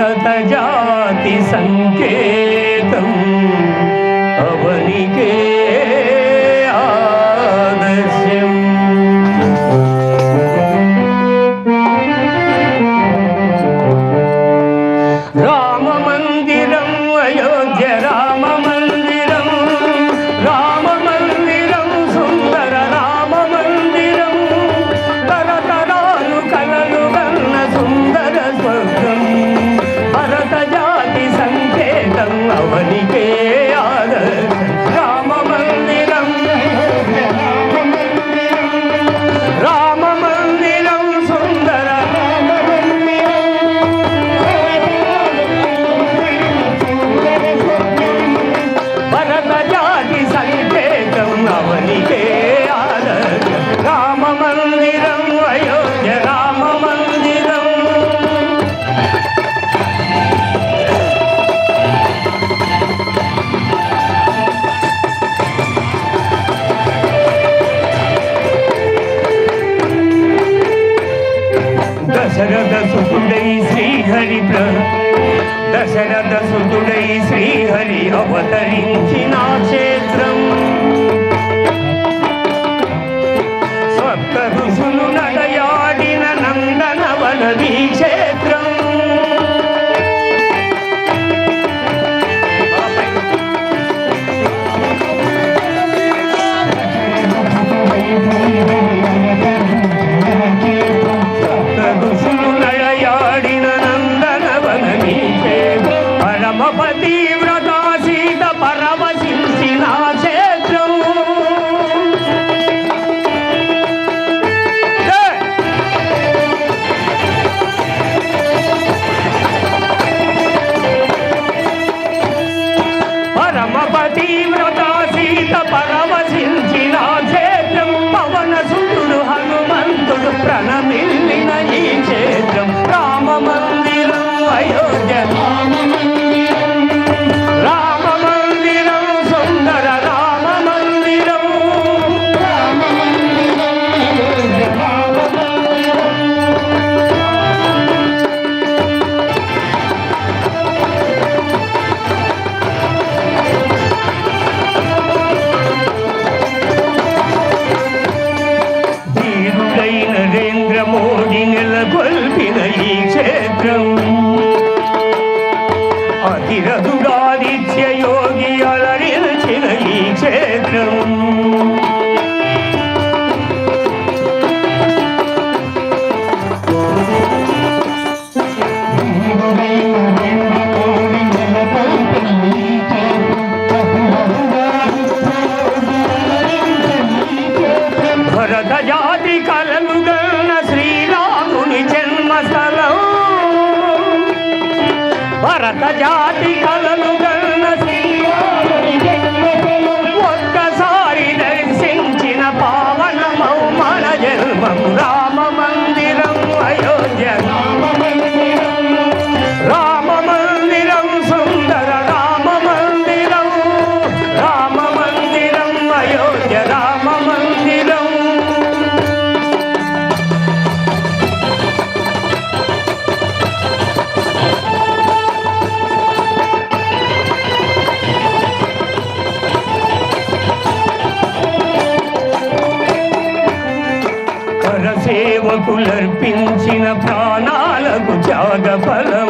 భరత జాతి సంకేతం అవనికే ఆదర్శం. రామ మందిరం అయోధ్య రామ మందిరం, రామ మందిరం సుందర రామ మందిరం, తరతరాలు కలలు గన్న సుందర స్వర్గం. భరత జాతి సంకేతం అవనికే ఆదర్శం. రామ మందిరం రామ మందిరం సుందర భరత జాతి సంకేతం అవనికే ఆదర్శం. రామ మందిరం అయోధ్య రామ మందిరం. దశరథ సుతుడై శ్రీహరి దశరథ సుతుడై శ్రీహరి అవతరించిన క్షేత్రం. సప్త ఋషులు నడయాడిన నందనవనది క్షేత్రం. ఋషులు నడయాడిన నందనవనని పరమపతి వ్రత సీత పరవశించిన క్షేత్రం. పరమపతి వ్రత సీత పరవశించిన క్షేత్రం. పవన సుతుడు హనుమంతుడు ప్రణమిల్లిన ఈ క్షేత్రం. రామ మందిరం అయోధ్య రామ మందిరం, రామ మందిరం సుందర రామ మందిరం, రామ మందిరం అయోధ్య రామ మందిరం. నరేంద్ర మోడీ నెలకొల్పిన ఈ క్షేత్రం. అతిరథుడాదిత్య యోగి అలరించిన ఈ క్షేత్రం. భరత జాతి కలలు గన్న శ్రీరాముని జన్మస్థలం. భరత జాతి కలలు గన్న శ్రీరాముని జన్మస్థలం. ఒక్కసారి దర్శించిన పావనమౌ మన జన్మము. రామ మందిరం అయోధ్య రామ మందిరం, రామ మందిరం సుందర రామ మందిరం, రామ మందిరం అయోధ్య రామ మందిరం. సేవకులర్పించిన ప్రాణాలకు త్యాగ ఫలం.